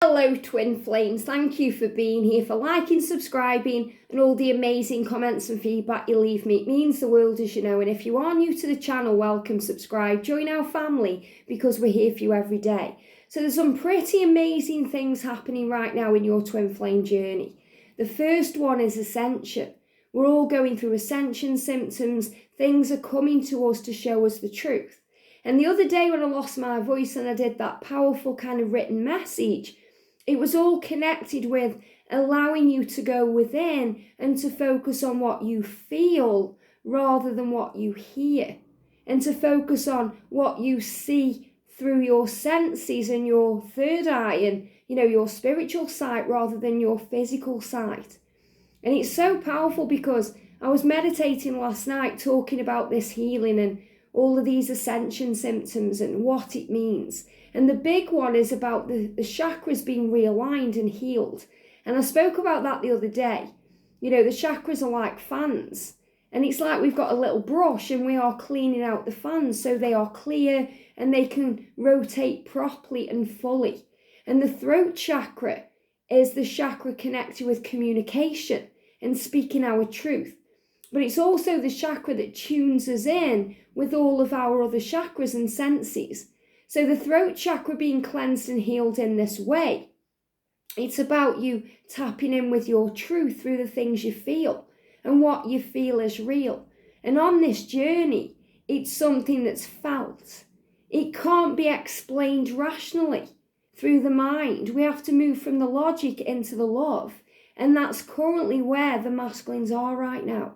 Hello twin flames, thank you for being here, for liking, subscribing and all the amazing comments and feedback you leave me. It means the world, as you know, and if you are new to the channel, welcome, subscribe, join our family because we're here for you every day. So there's some pretty amazing things happening right now in your twin flame journey. The first one is Ascension. We're all going through Ascension symptoms. Things are coming to us to show us the truth. And the other day when I lost my voice and I did that powerful kind of written message, it was all connected with allowing you to go within and to focus on what you feel rather than what you hear, and to focus on what you see through your senses and your third eye and, your spiritual sight rather than your physical sight. And it's so powerful because I was meditating last night talking about this healing and all of these ascension symptoms and what it means. And the big one is about the chakras being realigned and healed. And I spoke about that the other day. The chakras are like fans. And it's like we've got a little brush and we are cleaning out the fans so they are clear and they can rotate properly and fully. And the throat chakra is the chakra connected with communication and speaking our truth. But it's also the chakra that tunes us in with all of our other chakras and senses. So the throat chakra being cleansed and healed in this way, it's about you tapping in with your truth through the things you feel and what you feel is real. And on this journey, it's something that's felt. It can't be explained rationally through the mind. We have to move from the logic into the love. And that's currently where the masculines are right now.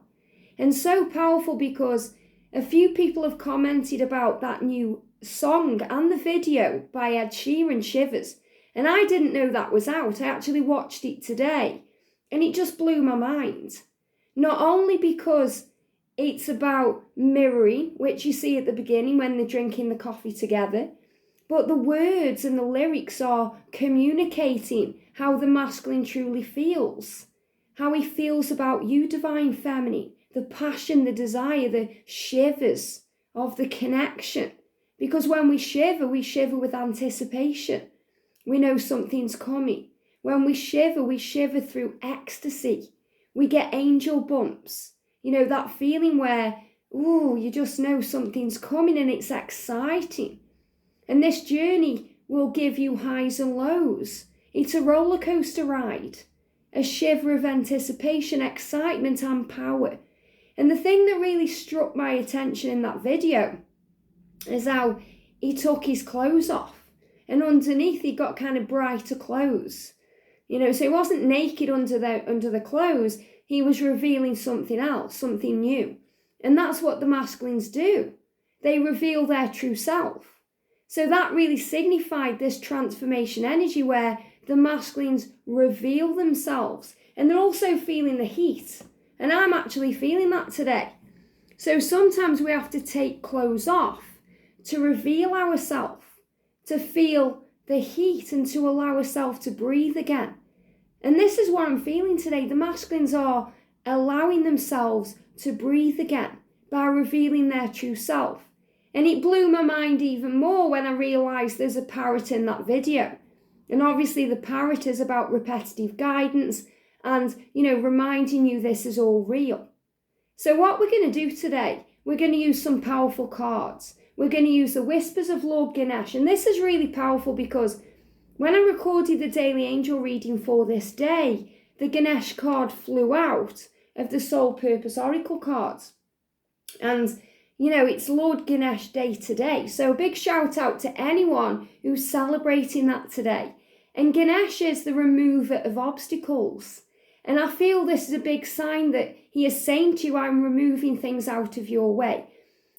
And so powerful because a few people have commented about that new song and the video by Ed Sheeran, Shivers. And I didn't know that was out. I actually watched it today and it just blew my mind. Not only because it's about mirroring, which you see at the beginning when they're drinking the coffee together, but the words and the lyrics are communicating how the masculine truly feels, how he feels about you, divine feminine, the passion, the desire, the shivers of the connection. Because when we shiver with anticipation. We know something's coming. When we shiver through ecstasy. We get angel bumps. That feeling where, you just know something's coming and it's exciting. And this journey will give you highs and lows. It's a roller coaster ride. A shiver of anticipation, excitement and power. And the thing that really struck my attention in that video is how he took his clothes off and underneath he got kind of brighter clothes. So he wasn't naked under the clothes, he was revealing something else, something new. And that's what the masculines do. They reveal their true self. So that really signified this transformation energy where the masculines reveal themselves and they're also feeling the heat. And I'm actually feeling that today. So sometimes we have to take clothes off to reveal ourselves, to feel the heat and to allow ourselves to breathe again. And this is what I'm feeling today. The masculines are allowing themselves to breathe again by revealing their true self. And it blew my mind even more when I realised there's a parrot in that video. And obviously the parrot is about repetitive guidance and, reminding you this is all real. So what we're going to do today, we're going to use some powerful cards. We're going to use the Whispers of Lord Ganesh. And this is really powerful because when I recorded the daily angel reading for this day, the Ganesh card flew out of the Soul Purpose Oracle cards. And, it's Lord Ganesh Day today. So a big shout out to anyone who's celebrating that today. And Ganesh is the remover of obstacles. And I feel this is a big sign that he is saying to you, I'm removing things out of your way.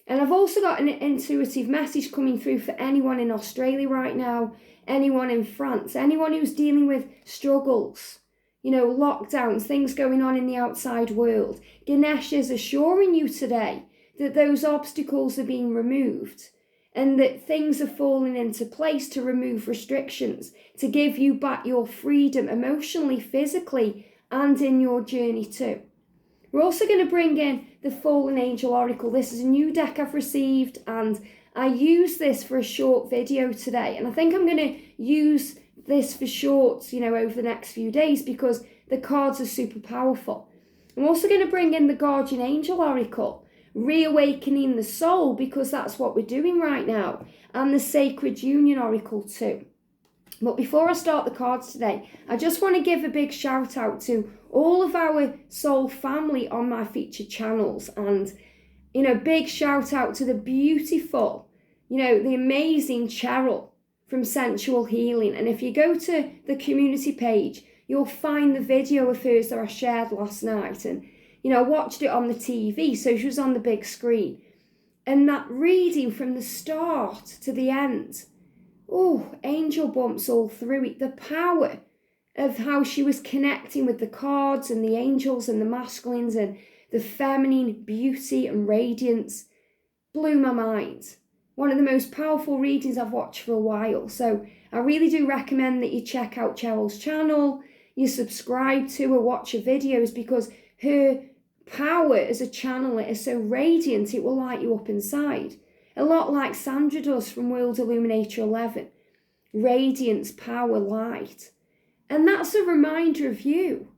And I've also got an intuitive message coming through for anyone in Australia right now, anyone in France, anyone who's dealing with struggles, lockdowns, things going on in the outside world. Ganesh is assuring you today that those obstacles are being removed and that things are falling into place to remove restrictions, to give you back your freedom emotionally, physically, and in your journey too. We're also going to bring in the Fallen Angel Oracle. This is a new deck I've received and I use this for a short video today. And I think I'm going to use this for short, over the next few days because the cards are super powerful. I'm also going to bring in the Guardian Angel Oracle, Reawakening the Soul, because that's what we're doing right now, and the Sacred Union Oracle too. But before I start the cards today, I just want to give a big shout out to all of our soul family on my featured channels, and big shout out to the beautiful, the amazing Cheryl from Sensual Healing. And if you go to the community page, you'll find the video of hers that I shared last night. And, I watched it on the TV, so she was on the big screen. And that reading from the start to the end, angel bumps all through it. The power of how she was connecting with the cards and the angels and the masculines and the feminine beauty and radiance blew my mind. One of the most powerful readings I've watched for a while. So I really do recommend that you check out Cheryl's channel, you subscribe to her, watch her videos, because her power as a channeler is so radiant, it will light you up inside. A lot like Sandra does from World Illuminator 11. Radiance, power, light. And that's a reminder of you.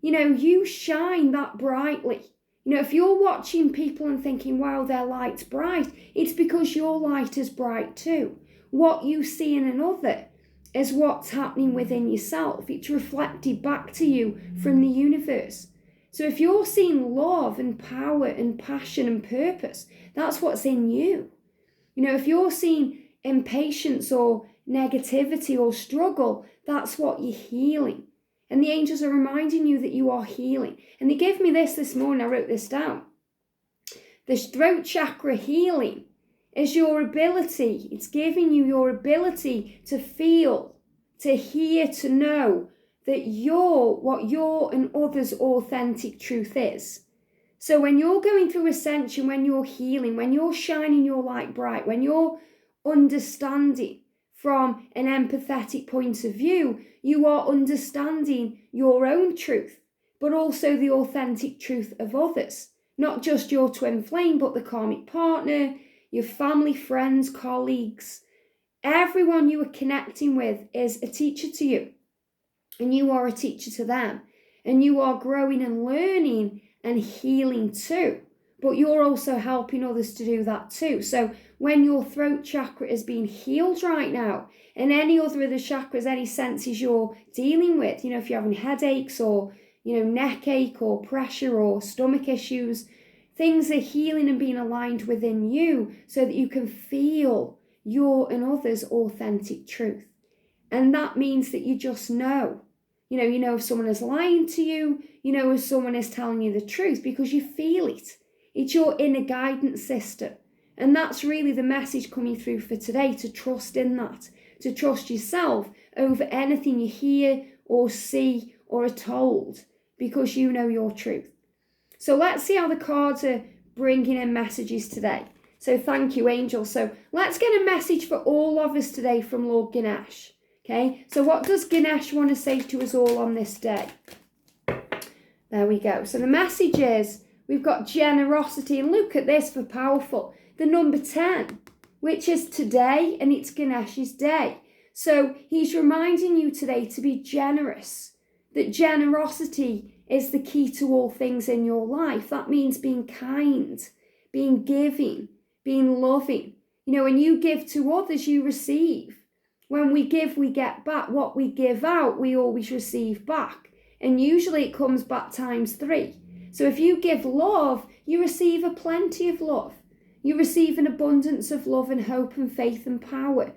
You shine that brightly. If you're watching people and thinking, wow, their light's bright, it's because your light is bright too. What you see in another is what's happening within yourself. It's reflected back to you from the universe. So if you're seeing love and power and passion and purpose, that's what's in you. If you're seeing impatience or negativity or struggle, that's what you're healing. And the angels are reminding you that you are healing. And they gave me this morning, I wrote this down. The throat chakra healing is your ability, it's giving you your ability to feel, to hear, to know that what your and others' authentic truth is. So when you're going through ascension, when you're healing, when you're shining your light bright, when you're understanding from an empathetic point of view, you are understanding your own truth, but also the authentic truth of others. Not just your twin flame, but the karmic partner, your family, friends, colleagues. Everyone you are connecting with is a teacher to you, and you are a teacher to them, and you are growing and learning and healing too. But you're also helping others to do that too. So when your throat chakra is being healed right now, and any other of the chakras, any senses you're dealing with, if you're having headaches or, neck ache or pressure or stomach issues, things are healing and being aligned within you so that you can feel your and others' authentic truth. And that means that you just know. You know if someone is lying to you, if someone is telling you the truth, because you feel it. It's your inner guidance system. And that's really the message coming through for today, to trust in that, to trust yourself over anything you hear or see or are told, because you know your truth. So let's see how the cards are bringing in messages today. So thank you, angels. So let's get a message for all of us today from Lord Ganesh. Okay, so what does Ganesh want to say to us all on this day? There we go. So the message is, we've got generosity, and look at this for powerful. The number 10, which is today, and it's Ganesh's day. So he's reminding you today to be generous, that generosity is the key to all things in your life. That means being kind, being giving, being loving. When you give to others, you receive. When we give, we get back. What we give out, we always receive back. And usually it comes back times 3. So if you give love, you receive a plenty of love. You receive an abundance of love and hope and faith and power.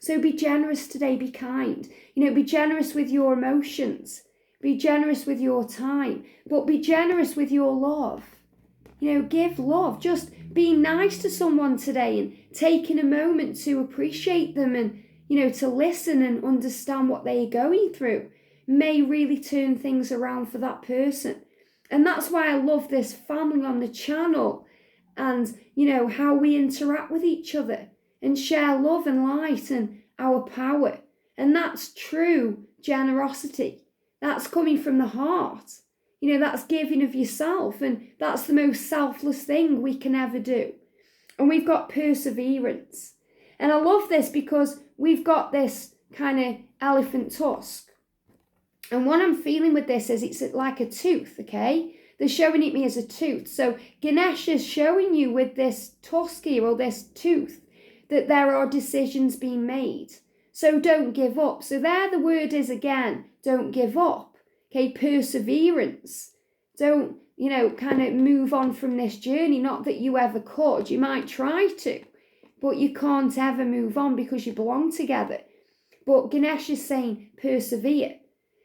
So be generous today, be kind. Be generous with your emotions. Be generous with your time. But be generous with your love. Give love. Just be nice to someone today and taking a moment to appreciate them and to listen and understand what they are going through may really turn things around for that person. And that's why I love this family on the channel and, how we interact with each other and share love and light and our power. And that's true generosity. That's coming from the heart. That's giving of yourself, and that's the most selfless thing we can ever do. And we've got perseverance. And I love this because we've got this kind of elephant tusk. And what I'm feeling with this is it's like a tooth, okay? They're showing it me as a tooth. So Ganesh is showing you with this tusk here, or this tooth, that there are decisions being made. So don't give up. So there the word is again, don't give up. Okay, perseverance. Don't, kind of move on from this journey. Not that you ever could. You might try to, but you can't ever move on because you belong together. But Ganesh is saying persevere.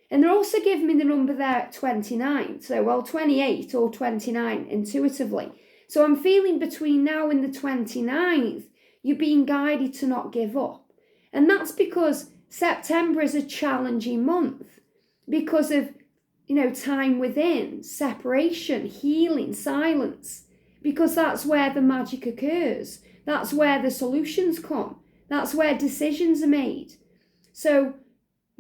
And they're also giving me the number there, 29. So, 28 or 29 intuitively. So I'm feeling between now and the 29th, you're being guided to not give up. And that's because September is a challenging month because of, time within, separation, healing, silence, because that's where the magic occurs. That's where the solutions come. That's where decisions are made. So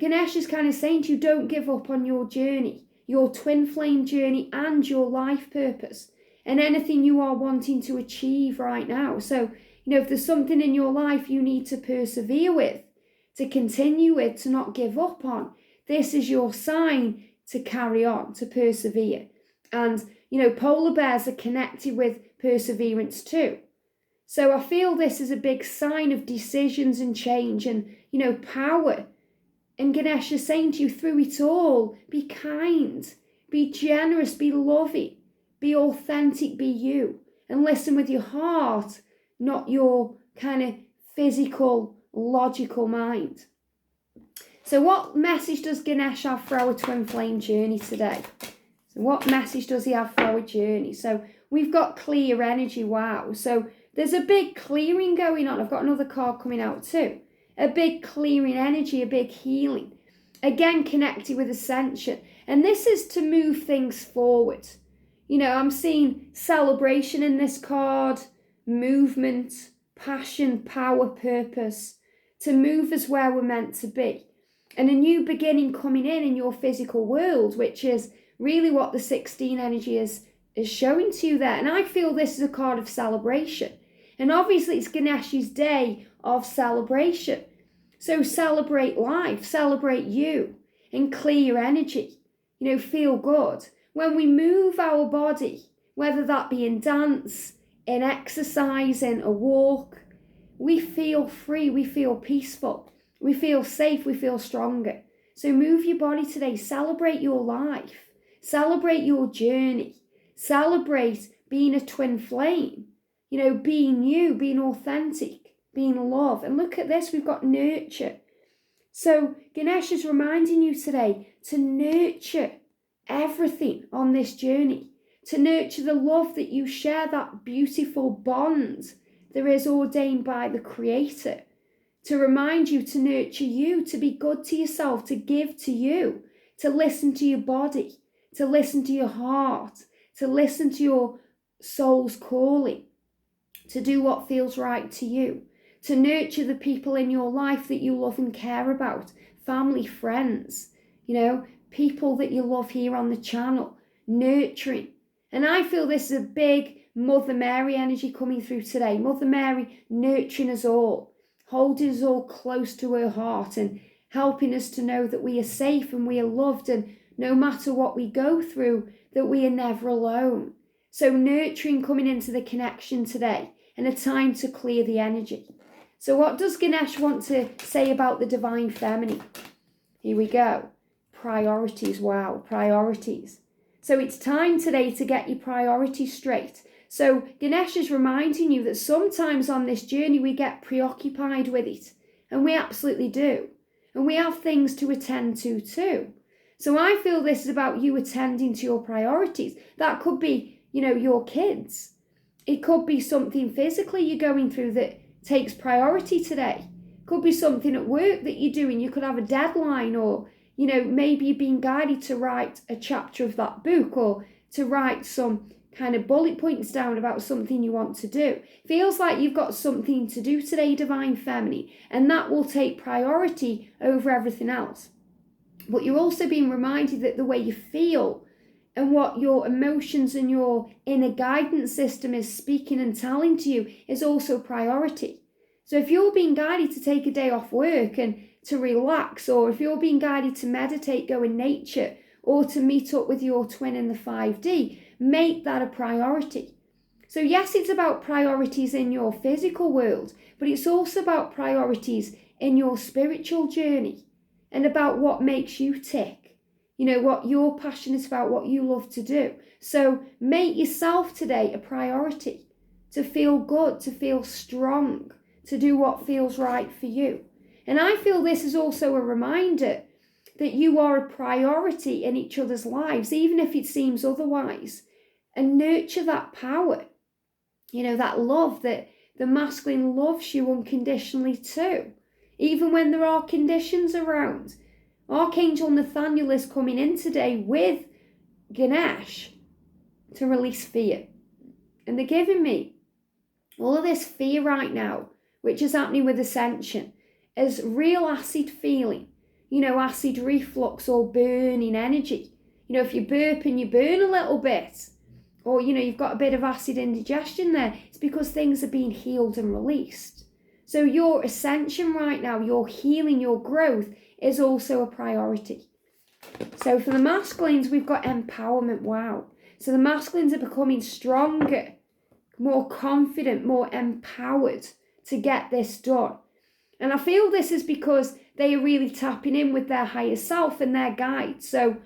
Ganesh is kind of saying to you, don't give up on your journey, your twin flame journey and your life purpose and anything you are wanting to achieve right now. So, if there's something in your life you need to persevere with, to continue with, to not give up on, this is your sign to carry on, to persevere. And, polar bears are connected with perseverance too. So I feel this is a big sign of decisions and change and, power. And Ganesh is saying to you through it all, be kind, be generous, be loving, be authentic, be you. And listen with your heart, not your kind of physical, logical mind. So what message does Ganesh have for our twin flame journey today? So what message does he have for our journey? So we've got clear energy, wow. So there's a big clearing going on. I've got another card coming out too. A big clearing energy, a big healing. Again, connected with Ascension. And this is to move things forward. I'm seeing celebration in this card, movement, passion, power, purpose. To move us where we're meant to be. And a new beginning coming in your physical world, which is really what the 16 energy is showing to you there. And I feel this is a card of celebration. And obviously it's Ganesh's day of celebration. So celebrate life, celebrate you, and clear your energy. Feel good. When we move our body, whether that be in dance, in exercise, in a walk, we feel free, we feel peaceful, we feel safe, we feel stronger. So move your body today, celebrate your life, celebrate your journey, celebrate being a twin flame, being you, being authentic, being love. And look at this, we've got nurture. So Ganesh is reminding you today to nurture everything on this journey, to nurture the love that you share, that beautiful bond that is ordained by the Creator, to remind you to nurture you, to be good to yourself, to give to you, to listen to your body, to listen to your heart, to listen to your soul's calling, to do what feels right to you, to nurture the people in your life that you love and care about, family, friends, people that you love here on the channel, nurturing. And I feel this is a big Mother Mary energy coming through today. Mother Mary nurturing us all, holding us all close to her heart and helping us to know that we are safe and we are loved, and no matter what we go through, that we are never alone. So nurturing coming into the connection today, and a time to clear the energy. So what does Ganesh want to say about the divine feminine? Here we go. Priorities. Wow, priorities. So it's time today to get your priorities straight. So Ganesh is reminding you that sometimes on this journey we get preoccupied with it. And we absolutely do. And we have things to attend to too. So I feel this is about you attending to your priorities. That could be, your kids. It could be something physically you're going through that takes priority today. Could be something at work that you're doing. You could have a deadline, or, maybe you're being guided to write a chapter of that book, or to write some kind of bullet points down about something you want to do. Feels like you've got something to do today, Divine Feminine, and that will take priority over everything else. But you're also being reminded that the way you feel and what your emotions and your inner guidance system is speaking and telling to you is also priority. So if you're being guided to take a day off work and to relax, or if you're being guided to meditate, go in nature, or to meet up with your twin in the 5D, make that a priority. So yes, it's about priorities in your physical world, but it's also about priorities in your spiritual journey and about what makes you tick. You know, what you're passionate about, what you love to do. So make yourself today a priority to feel good, to feel strong, to do what feels right for you. And I feel this is also a reminder that you are a priority in each other's lives, even if it seems otherwise. And nurture that power, you know, that love that the masculine loves you unconditionally too, even when there are conditions around. Archangel Nathaniel is coming in today with Ganesh to release fear. And they're giving me all of this fear right now, which is happening with Ascension, as real acid feeling, you know, acid reflux or burning energy. You know, if you burp and you burn a little bit, or, you know, you've got a bit of acid indigestion there, it's because things are being healed and released. So your ascension right now, your healing, your growth is also a priority. So for the masculines, we've got empowerment. Wow. So the masculines are becoming stronger, more confident, more empowered to get this done. And I feel this is because they are really tapping in with their higher self and their guide. So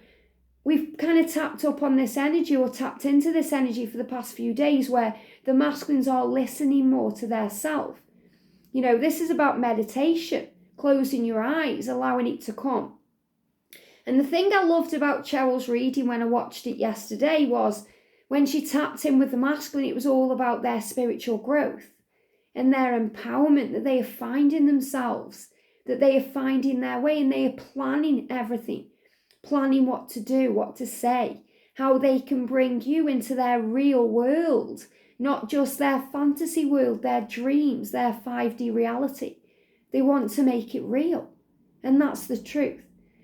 we've kind of tapped up on this energy, or tapped into this energy for the past few days, where the masculines are listening more to their self. You know, this is about meditation, closing your eyes, allowing it to come. And the thing I loved about Cheryl's reading when I watched it yesterday was when she tapped in with the masculine, it was all about their spiritual growth and their empowerment, that they are finding themselves, that they are finding their way, and they are planning everything, planning what to do, what to say, how they can bring you into their real world, not just their fantasy world, their dreams, their 5D reality. They want to make it real, and that's the truth.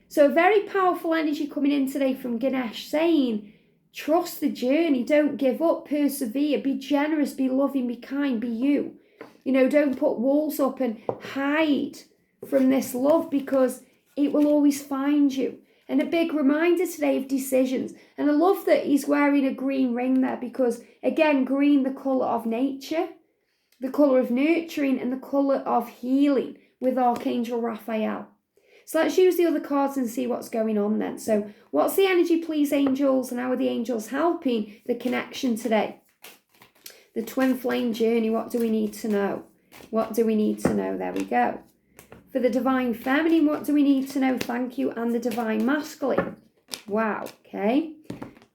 So a very powerful energy coming in today from Ganesh saying, trust the journey, don't give up, persevere, be generous, be loving, be kind, be you. You know, don't put walls up and hide from this love, because it will always find you. And a big reminder today of decisions. And I love that he's wearing a green ring there, because again, green, the colour of nature, the colour of nurturing, and the colour of healing with Archangel Raphael. So let's use the other cards and see what's going on then. So what's the energy, please, angels? And how are the angels helping the connection today? The twin flame journey, what do we need to know? What do we need to know? There we go. For the divine feminine, what do we need to know? Thank you. And the divine masculine. Wow, okay.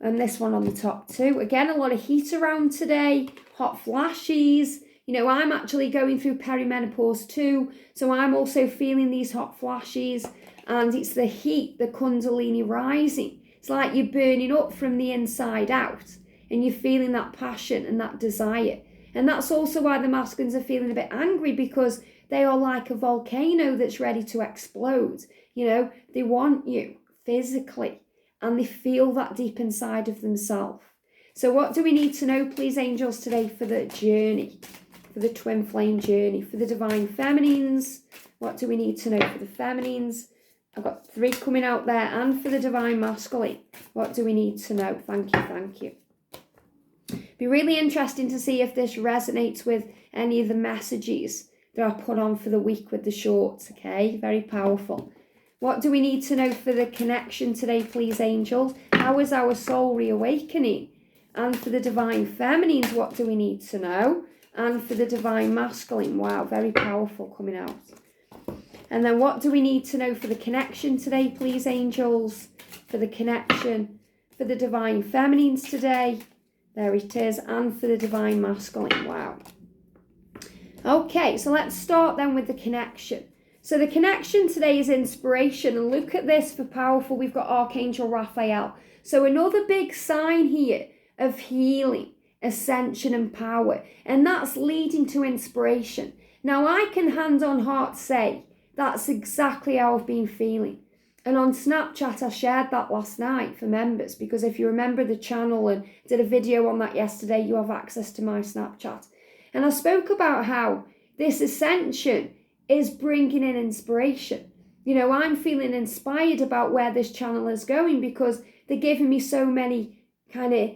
And this one on the top too. Again, a lot of heat around today. Hot flashes. You know, I'm actually going through perimenopause too, so I'm also feeling these hot flashes, and it's the heat, the kundalini rising. It's like you're burning up from the inside out, and you're feeling that passion and that desire. And that's also why the masculines are feeling a bit angry, because they are like a volcano that's ready to explode. You know, they want you physically, and they feel that deep inside of themselves. So what do we need to know, please, angels, today for the journey? For the twin flame journey, for the divine feminines, what do we need to know for the feminines? I've got 3 coming out there. And for the divine masculine, what do we need to know? Thank you, thank you. Be really interesting to see if this resonates with any of the messages that I put on for the week with the shorts, okay? Very powerful. What do we need to know for the connection today, please, angels? How is our soul reawakening? And for the divine feminines, what do we need to know? And for the divine masculine, wow, very powerful coming out. And then what do we need to know for the connection today, please, angels? For the connection, for the divine feminines today, there it is, and for the divine masculine, wow. Okay, so let's start then with the connection. So the connection today is inspiration, and look at this for powerful, we've got Archangel Raphael. So another big sign here of healing, ascension and power, and that's leading to inspiration. Now I can hand on heart say that's exactly how I've been feeling, and on Snapchat I shared that last night for members, because if you remember the channel and did a video on that yesterday, you have access to my Snapchat. And I spoke about how this ascension is bringing in inspiration. I'm feeling inspired about where this channel is going because they're giving me so many kind of,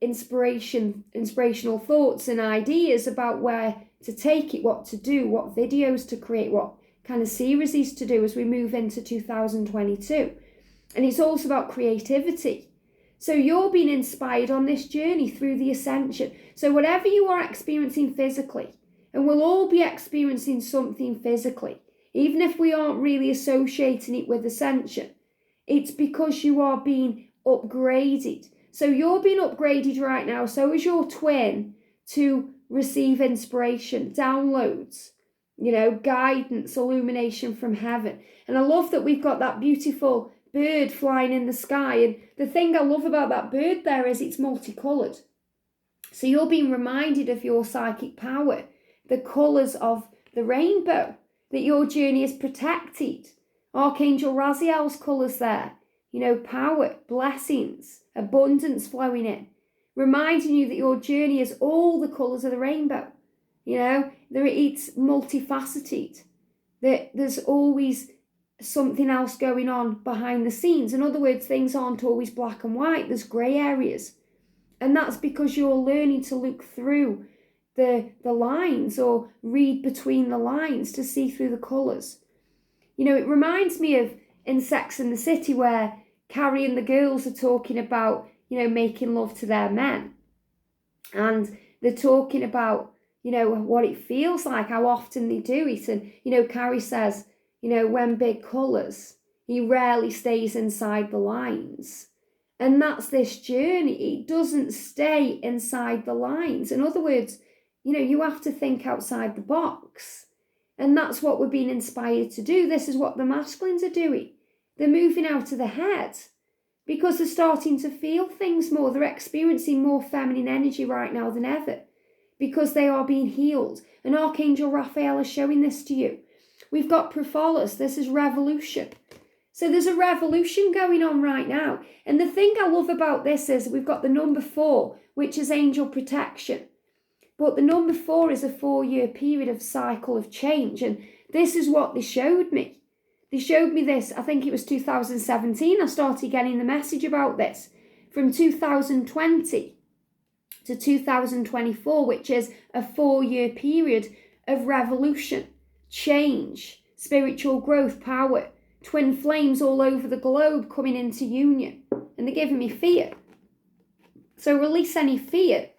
inspirational thoughts and ideas about where to take it, what to do, what videos to create, what kind of series to do as we move into 2022. And it's also about creativity. So you're being inspired on this journey through the ascension. So whatever you are experiencing physically, and we'll all be experiencing something physically, even if we aren't really associating it with ascension, it's because you are being upgraded. So you're being upgraded right now, so is your twin, to receive inspiration, downloads, guidance, illumination from heaven. And I love that we've got that beautiful bird flying in the sky. And the thing I love about that bird there is it's multicoloured. So you're being reminded of your psychic power, the colours of the rainbow, that your journey is protected. Archangel Raziel's colours there, power, blessings, abundance flowing in, reminding you that your journey is all the colours of the rainbow. It's multifaceted, that there's always something else going on behind the scenes. In other words, things aren't always black and white, there's grey areas. And that's because you're learning to look through the lines or read between the lines to see through the colours. It reminds me of in Sex and the City where Carrie and the girls are talking about, making love to their men. And they're talking about, what it feels like, how often they do it. And, Carrie says, when big colours, he rarely stays inside the lines. And that's this journey. It doesn't stay inside the lines. In other words, you have to think outside the box. And that's what we're being inspired to do. This is what the masculines are doing. They're moving out of the head because they're starting to feel things more. They're experiencing more feminine energy right now than ever because they are being healed. And Archangel Raphael is showing this to you. We've got Propholus. This is revolution. So there's a revolution going on right now. And the thing I love about this is we've got the number 4, which is angel protection. But the number 4 is a 4-year period of cycle of change. And this is what they showed me. They showed me this, I think it was 2017. I started getting the message about this. From 2020 to 2024, which is a 4-year period of revolution, change, spiritual growth, power, twin flames all over the globe coming into union. And they're giving me fear. So release any fear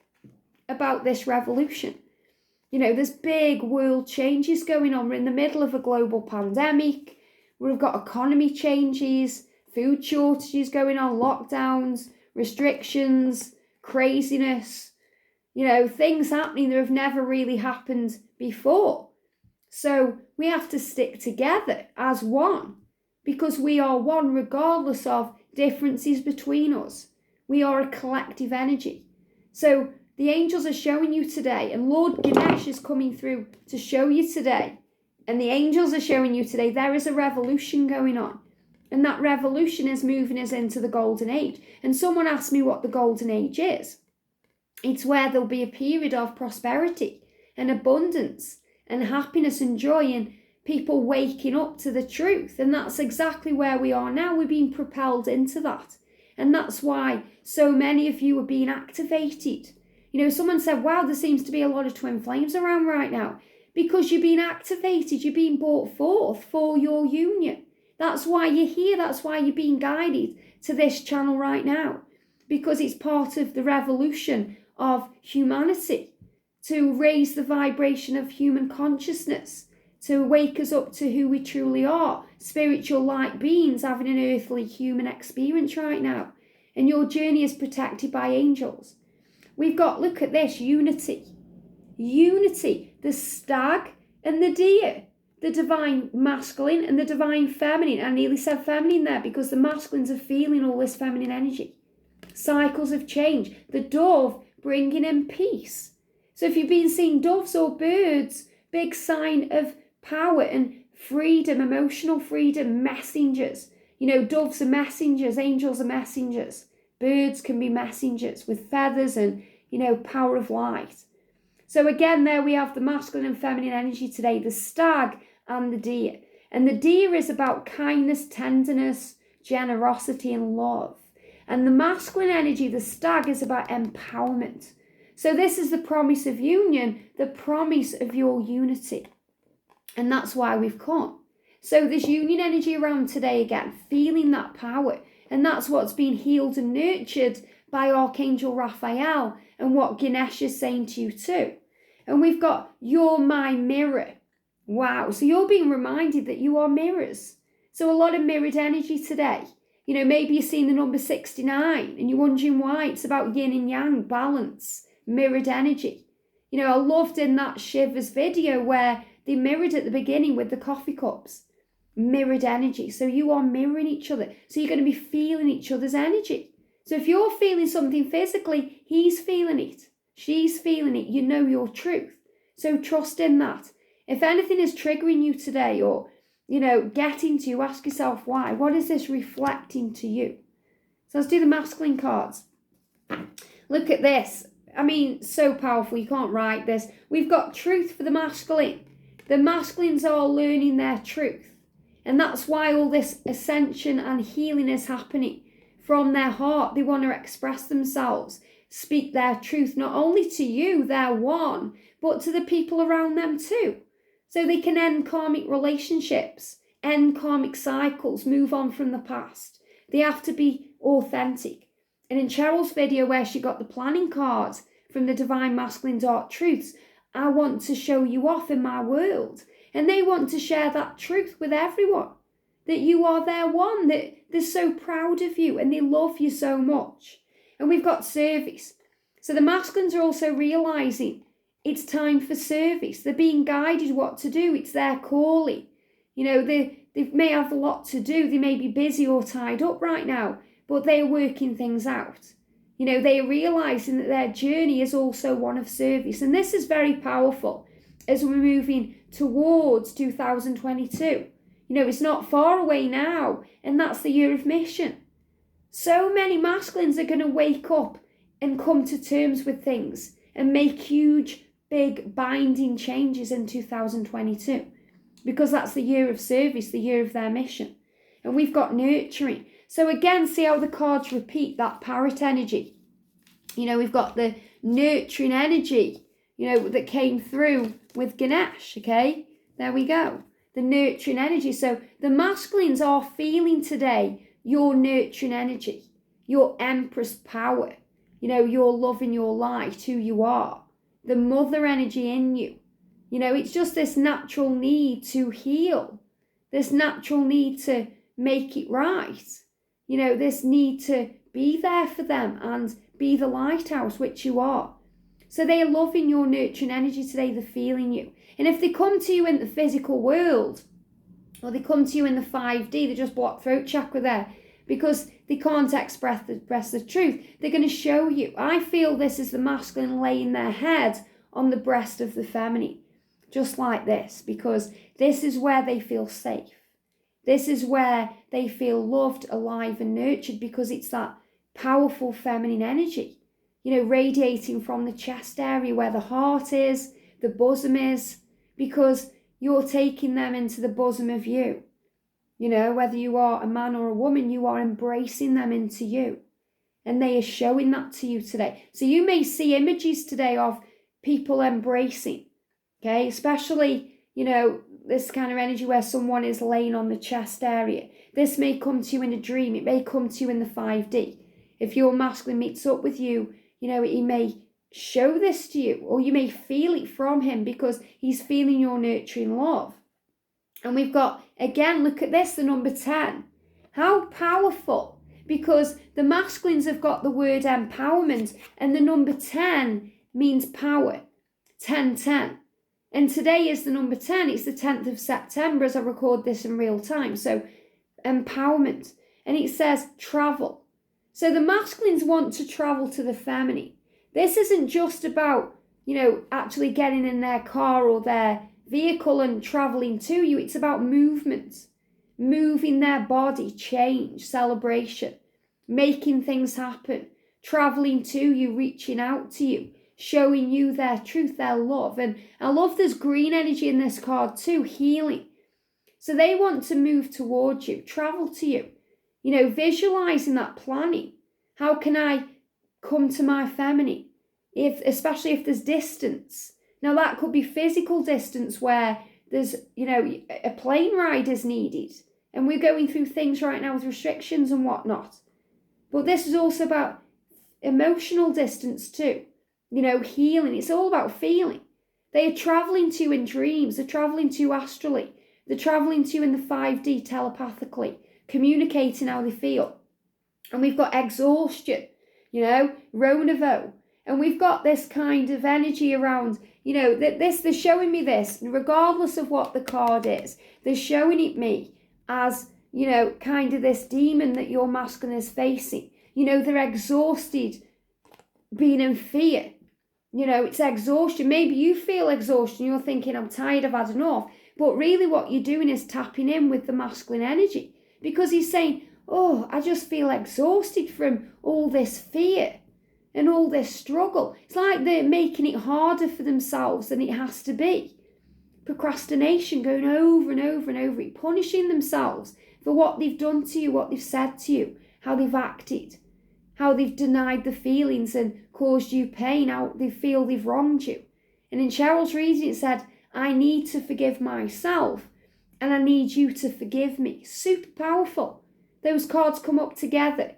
about this revolution. There's big world changes going on. We're in the middle of a global pandemic. We've got economy changes, food shortages going on, lockdowns, restrictions, craziness, things happening that have never really happened before. So we have to stick together as one because we are one regardless of differences between us. We are a collective energy. So the angels are showing you today, and Lord Ganesh is coming through to show you today. And the angels are showing you today there is a revolution going on. And that revolution is moving us into the golden age. And someone asked me what the golden age is. It's where there'll be a period of prosperity and abundance and happiness and joy and people waking up to the truth. And that's exactly where we are now. We're being propelled into that. And that's why so many of you are being activated. Someone said, wow, there seems to be a lot of twin flames around right now. Because you're being activated, you're being brought forth for your union. That's why you're here. That's why you're being guided to this channel right now. Because it's part of the revolution of humanity. To raise the vibration of human consciousness. To wake us up to who we truly are. Spiritual light beings having an earthly human experience right now. And your journey is protected by angels. We've got, look at this, unity. Unity, the stag and the deer, the divine masculine and the divine feminine. I nearly said feminine there because the masculines are feeling all this feminine energy. Cycles of change. The dove bringing in peace. So if you've been seeing doves or birds, big sign of power and freedom, emotional freedom, messengers. Doves are messengers, angels are messengers. Birds can be messengers with feathers and, power of light. So again, there we have the masculine and feminine energy today, the stag and the deer. And the deer is about kindness, tenderness, generosity, and love. And the masculine energy, the stag, is about empowerment. So this is the promise of union, the promise of your unity. And that's why we've come. So this union energy around today again, feeling that power. And that's what's been healed and nurtured by Archangel Raphael and what Ganesh is saying to you too. And we've got you're my mirror. Wow. So you're being reminded that you are mirrors. So a lot of mirrored energy today. You know, maybe you're seeing the number 69 and you're wondering why. It's about yin and yang, balance, mirrored energy. You know, I loved in that Shivers video where they mirrored at the beginning with the coffee cups. Mirrored energy. So you are mirroring each other. So you're going to be feeling each other's energy. So if you're feeling something physically, he's feeling it. She's feeling it. You know your truth. So trust in that. If anything is triggering you today or, you know, getting to you, ask yourself why. What is this reflecting to you? So let's do the masculine cards. Look at this. I mean, so powerful. You can't write this. We've got truth for the masculine. The masculines are learning their truth. And that's why all this ascension and healing is happening. From their heart, they want to express themselves, speak their truth, not only to you, their one, but to the people around them too. So they can end karmic relationships, end karmic cycles, move on from the past. They have to be authentic. And in Cheryl's video where she got the planning cards from the Divine Masculine Dark Truths, I want to show you off in my world. And they want to share that truth with everyone. That you are their one, that they're so proud of you and they love you so much. And we've got service. So the masculines are also realising it's time for service. They're being guided what to do. It's their calling. You know, they may have a lot to do. They may be busy or tied up right now, but they are working things out. You know, they are realising that their journey is also one of service. And this is very powerful as we're moving towards 2022. You know, it's not far away now, and that's the year of mission. So many masculines are going to wake up and come to terms with things and make huge, big, binding changes in 2022 because that's the year of service, the year of their mission. And we've got nurturing. So again, see how the cards repeat that parrot energy. You know, we've got the nurturing energy, you know, that came through with Ganesh, okay? There we go. The nurturing energy. So the masculines are feeling today your nurturing energy, your empress power, you know, your love in your light, who you are, the mother energy in you. You know, it's just this natural need to heal, this natural need to make it right, you know, this need to be there for them and be the lighthouse, which you are. So they are loving your nurturing energy today, they're feeling you. And if they come to you in the physical world, or they come to you in the 5D, they just block throat chakra there, because they can't express the truth, they're going to show you. I feel this is the masculine laying their head on the breast of the feminine, just like this, because this is where they feel safe. This is where they feel loved, alive and nurtured, because it's that powerful feminine energy, you know, radiating from the chest area where the heart is, the bosom is, because you're taking them into the bosom of you. You know, whether you are a man or a woman, you are embracing them into you. And they are showing that to you today. So you may see images today of people embracing, okay? Especially, you know, this kind of energy where someone is laying on the chest area. This may come to you in a dream. It may come to you in the 5D. If your masculine meets up with you, you know, he may show this to you, or you may feel it from him because he's feeling your nurturing love. And we've got, again, look at this, the number 10. How powerful, because the masculines have got the word empowerment, and the number 10 means power. 1010. And today is the number 10. It's the 10th of September as I record this in real time. So empowerment. And it says travel. So the masculines want to travel to the feminine. This isn't just about, you know, actually getting in their car or their vehicle and traveling to you. It's about movement, moving their body, change, celebration, making things happen, traveling to you, reaching out to you, showing you their truth, their love. And I love this green energy in this card too, healing. So they want to move towards you, travel to you, visualizing that, planning. How can I come to my feminine? Especially if there's distance. Now that could be physical distance where there's, a plane ride is needed. And we're going through things right now with restrictions and whatnot. But this is also about emotional distance too. Healing. It's all about feeling. They are traveling to you in dreams. They're traveling to you astrally. They're traveling to you in the 5D telepathically, communicating how they feel. And we've got exhaustion, Ronovo. And we've got this kind of energy around, they're showing me this, regardless of what the card is. They're showing it me as, kind of this demon that your masculine is facing. They're exhausted, being in fear. It's exhaustion. Maybe you feel exhaustion. You're thinking, I'm tired, I've had enough. But really what you're doing is tapping in with the masculine energy. Because he's saying, oh, I just feel exhausted from all this fear and all this struggle. It's like they're making it harder for themselves than it has to be. Procrastination, going over and over and over, punishing themselves for what they've done to you, what they've said to you, how they've acted, how they've denied the feelings and caused you pain, how they feel they've wronged you. And in Cheryl's reading it said, I need to forgive myself and I need you to forgive me. Super powerful. Those cards come up together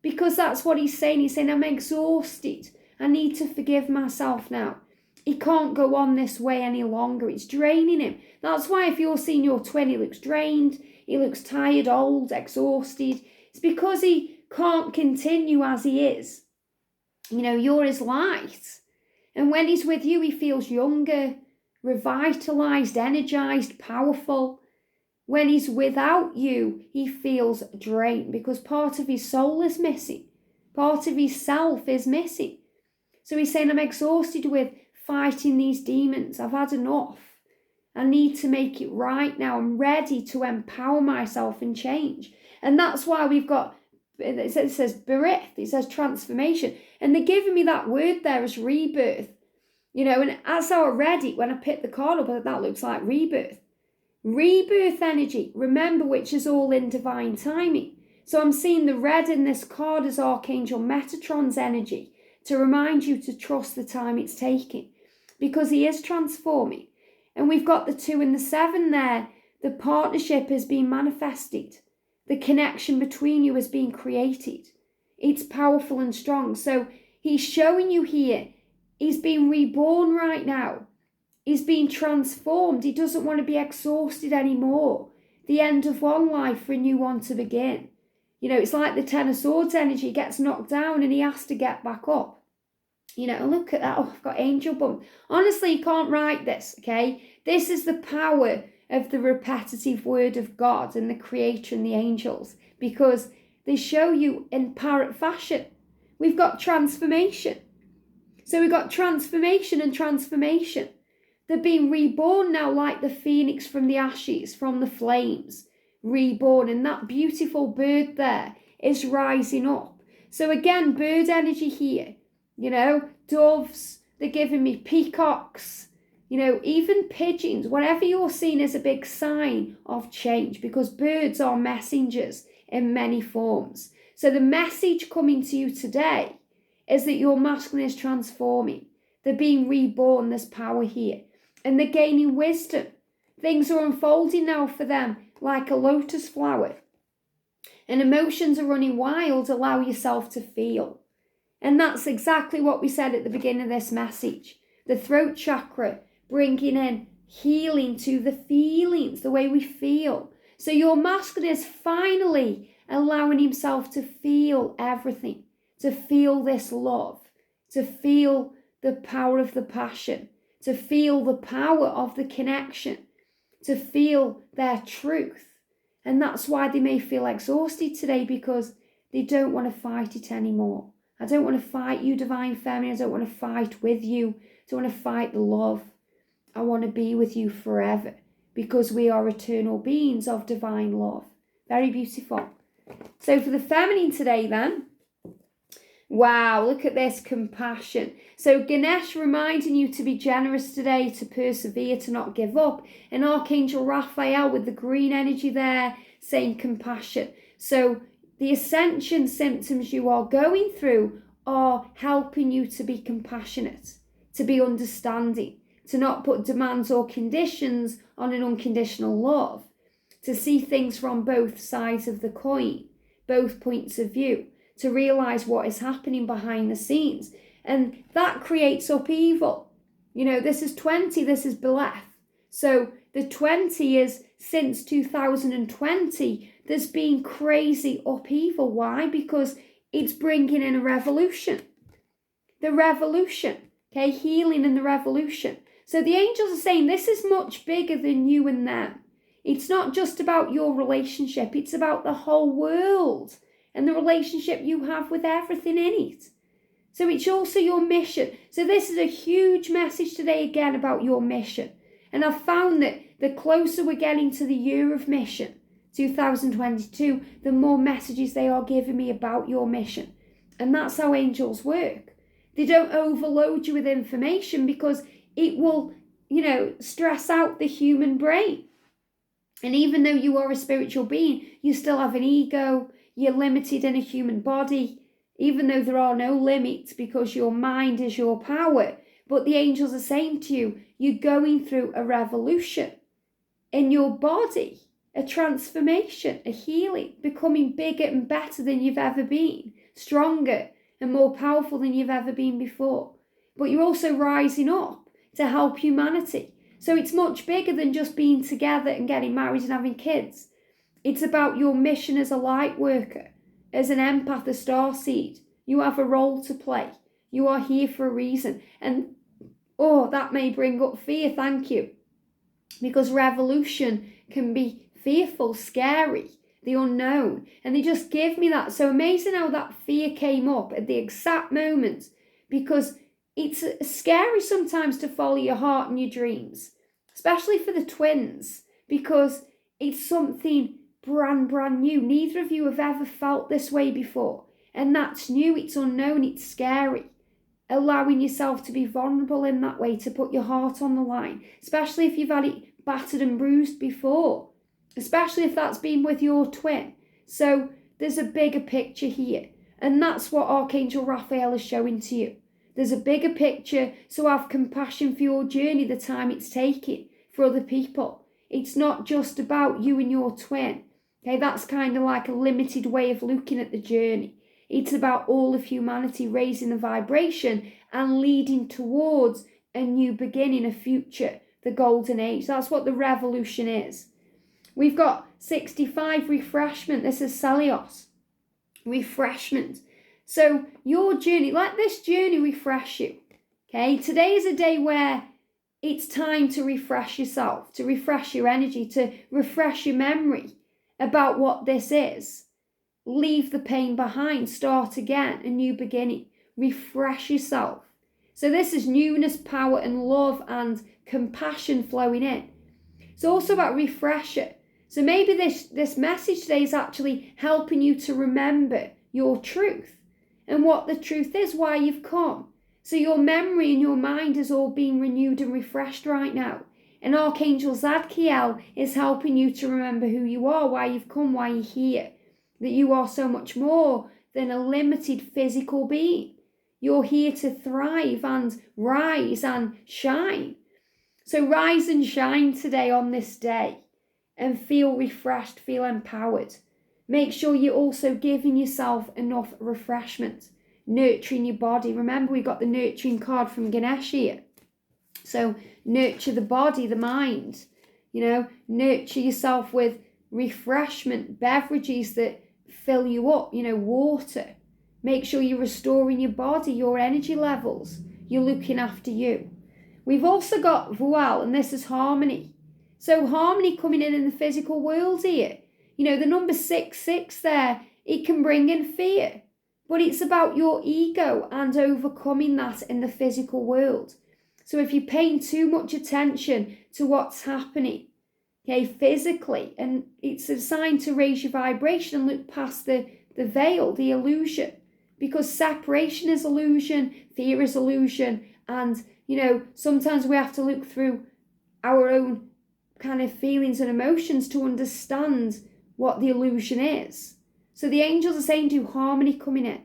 because that's what he's saying. He's saying, I'm exhausted. I need to forgive myself now. He can't go on this way any longer. It's draining him. That's why if you're seeing your twin, he looks drained, he looks tired, old, exhausted. It's because he can't continue as he is. You're his light. And when he's with you, he feels younger, revitalized, energized, powerful. When he's without you, he feels drained because part of his soul is missing. Part of his self is missing. So he's saying, I'm exhausted with fighting these demons. I've had enough. I need to make it right now. I'm ready to empower myself and change. And that's why we've got, it says birth, it says transformation. And they're giving me that word there as rebirth. And as I read it, when I picked the card up, that looks like rebirth. Rebirth energy, remember, which is all in divine timing. So I'm seeing the red in this card as Archangel Metatron's energy to remind you to trust the time it's taking because he is transforming. And we've got the 2 and the 7 there. The partnership is being manifested. The connection between you is being created. It's powerful and strong. So he's showing you here, he's being reborn right now. He's being transformed. He doesn't want to be exhausted anymore. The end of one life for a new one to begin. It's like the 10 of Swords energy. He gets knocked down and he has to get back up. Look at that. Oh, I've got angel bump. Honestly, you can't write this, okay? This is the power of the repetitive word of God and the Creator and the angels because they show you in parrot fashion. We've got transformation. So we've got transformation and transformation. They're being reborn now like the phoenix from the ashes, from the flames, reborn. And that beautiful bird there is rising up. So again, bird energy here, doves, they're giving me peacocks, even pigeons, whatever you're seeing as a big sign of change because birds are messengers in many forms. So the message coming to you today is that your masculine is transforming. They're being reborn, there's power here. And they're gaining wisdom. Things are unfolding now for them like a lotus flower. And emotions are running wild. Allow yourself to feel. And that's exactly what we said at the beginning of this message. The throat chakra, bringing in healing to the feelings, the way we feel. So your masculine is finally allowing himself to feel everything. To feel this love. To feel the power of the passion. To feel the power of the connection, to feel their truth. And that's why they may feel exhausted today because they don't want to fight it anymore. I don't want to fight you, Divine Feminine. I don't want to fight with you. I don't want to fight the love. I want to be with you forever because we are eternal beings of divine love. Very beautiful. So for the feminine today then, Wow, look at this compassion. So Ganesh reminding you to be generous today, to persevere, to not give up. And Archangel Raphael with the green energy there saying compassion. So the ascension symptoms you are going through are helping you to be compassionate, to be understanding, to not put demands or conditions on an unconditional love, to see things from both sides of the coin, both points of view, to realize what is happening behind the scenes. And that creates upheaval. This is 20, this is Beleth. So the 20 is since 2020, there's been crazy upheaval. Why? Because it's bringing in a revolution. The revolution, okay, healing and the revolution. So the angels are saying this is much bigger than you and them. It's not just about your relationship, it's about the whole world and the relationship you have with everything in it. So it's also your mission. So this is a huge message today again about your mission. And I've found that the closer we're getting to the year of mission, 2022, the more messages they are giving me about your mission. And that's how angels work. They don't overload you with information because it will, stress out the human brain. And even though you are a spiritual being, you still have an ego. You're limited in a human body, even though there are no limits because your mind is your power. But the angels are saying to you, you're going through a revolution in your body, a transformation, a healing, becoming bigger and better than you've ever been, stronger and more powerful than you've ever been before. But you're also rising up to help humanity. So it's much bigger than just being together and getting married and having kids. It's about your mission as a light worker, as an empath, a starseed. You have a role to play. You are here for a reason. And, that may bring up fear, thank you. Because revolution can be fearful, scary, the unknown. And they just give me that. So amazing how that fear came up at the exact moment. Because it's scary sometimes to follow your heart and your dreams. Especially for the twins. Because it's something brand new. Neither of you have ever felt this way before. And that's new, it's unknown, it's scary. Allowing yourself to be vulnerable in that way, to put your heart on the line. Especially if you've had it battered and bruised before. Especially if that's been with your twin. So there's a bigger picture here. And that's what Archangel Raphael is showing to you. There's a bigger picture, so have compassion for your journey, the time it's taking for other people. It's not just about you and your twin. Okay, that's kind of like a limited way of looking at the journey. It's about all of humanity raising the vibration and leading towards a new beginning, a future, the golden age. That's what the revolution is. We've got 65, refreshment. This is Celios. Refreshment. So your journey, let this journey refresh you. Okay, today is a day where it's time to refresh yourself, to refresh your energy, to refresh your memory about what this is. Leave the pain behind, start again, a new beginning. Refresh yourself. So this is newness, power and love and compassion flowing in. It's also about refresher. So maybe this message today is actually helping you to remember your truth and what the truth is, why you've come. So your memory and your mind is all being renewed and refreshed right now. And Archangel Zadkiel is helping you to remember who you are, why you've come, why you're here. That you are so much more than a limited physical being. You're here to thrive and rise and shine. So rise and shine today on this day and feel refreshed, feel empowered. Make sure you're also giving yourself enough refreshment, nurturing your body. Remember, we got the nurturing card from Ganesh here. So nurture the body, the mind, nurture yourself with refreshment, beverages that fill you up, water. Make sure you're restoring your body, your energy levels. You're looking after you. We've also got Vual, and this is harmony. So harmony coming in the physical world here. The number 66 there, it can bring in fear. But it's about your ego and overcoming that in the physical world. So if you're paying too much attention to what's happening, physically, and it's a sign to raise your vibration and look past the veil, the illusion, because separation is illusion, fear is illusion, and, sometimes we have to look through our own kind of feelings and emotions to understand what the illusion is. So the angels are saying to harmony coming in.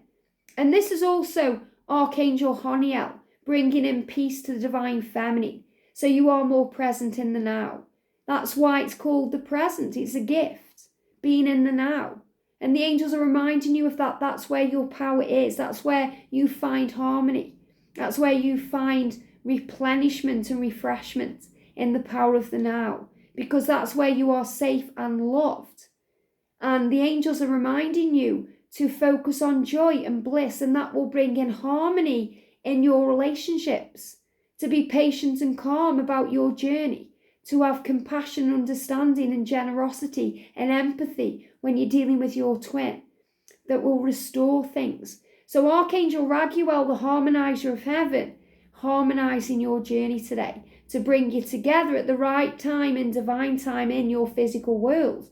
And this is also Archangel Honiel bringing in peace to the divine feminine. So you are more present in the now. That's why it's called the present. It's a gift, being in the now. And the angels are reminding you of that. That's where your power is. That's where you find harmony. That's where you find replenishment and refreshment in the power of the now. Because that's where you are safe and loved. And the angels are reminding you to focus on joy and bliss, and that will bring in harmony in your relationships, to be patient and calm about your journey, to have compassion and understanding and generosity and empathy when you're dealing with your twin, that will restore things. So Archangel Raguel, the harmonizer of heaven, harmonizing your journey today to bring you together at the right time in divine time in your physical world.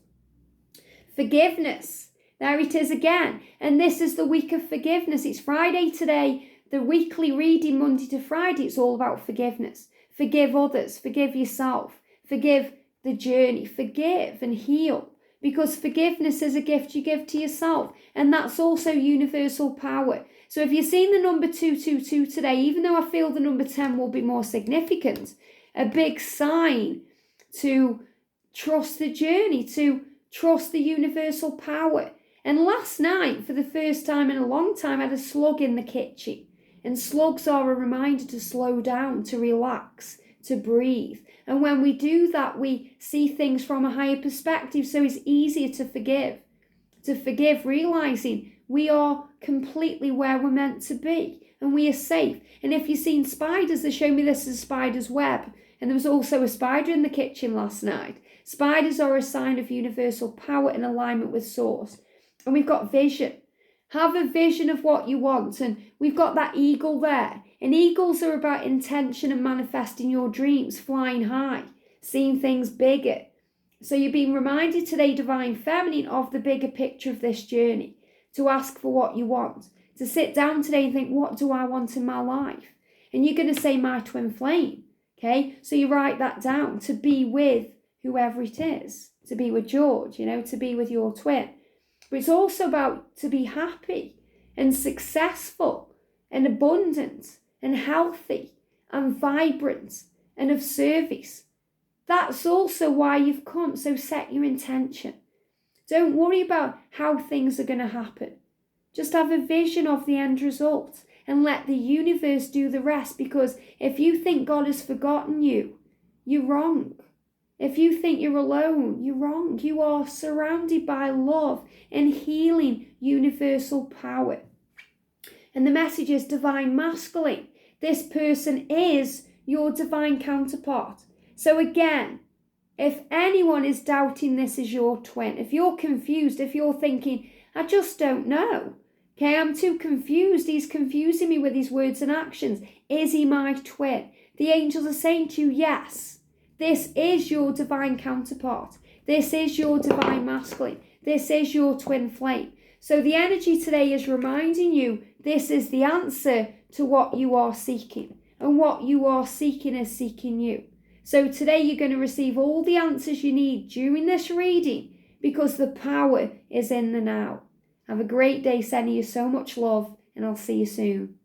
Forgiveness. There it is again. And this is the week of forgiveness. It's Friday today. The weekly reading Monday to Friday, it's all about forgiveness. Forgive others. Forgive yourself. Forgive the journey. Forgive and heal. Because forgiveness is a gift you give to yourself. And that's also universal power. So if you're seeing the number 222 today, even though I feel the number 10 will be more significant, a big sign to trust the journey, to trust the universal power. And last night, for the first time in a long time, I had a slug in the kitchen. And slugs are a reminder to slow down, to relax, to breathe. And when we do that, we see things from a higher perspective. So it's easier to forgive. To forgive, realizing we are completely where we're meant to be. And we are safe. And if you've seen spiders, they show me this as a spider's web. And there was also a spider in the kitchen last night. Spiders are a sign of universal power and alignment with source. And we've got vision. Have a vision of what you want. And we've got that eagle there. And eagles are about intention and manifesting your dreams, flying high, seeing things bigger. So you're being reminded today, Divine Feminine, of the bigger picture of this journey. To ask for what you want. To sit down today and think, what do I want in my life? And you're going to say, my twin flame. Okay? So you write that down. To be with whoever it is. To be with George, to be with your twin. But it's also about to be happy and successful and abundant and healthy and vibrant and of service. That's also why you've come. So set your intention. Don't worry about how things are going to happen. Just have a vision of the end result and let the universe do the rest. Because if you think God has forgotten you, you're wrong. If you think you're alone, you're wrong. You are surrounded by love and healing universal power. And the message is divine masculine. This person is your divine counterpart. So again, if anyone is doubting this is your twin, if you're confused, if you're thinking, I just don't know. Okay, I'm too confused. He's confusing me with his words and actions. Is he my twin? The angels are saying to you, yes. This is your divine counterpart. This is your divine masculine. This is your twin flame. So the energy today is reminding you this is the answer to what you are seeking. And what you are seeking is seeking you. So today you're going to receive all the answers you need during this reading because the power is in the now. Have a great day, sending you so much love, and I'll see you soon.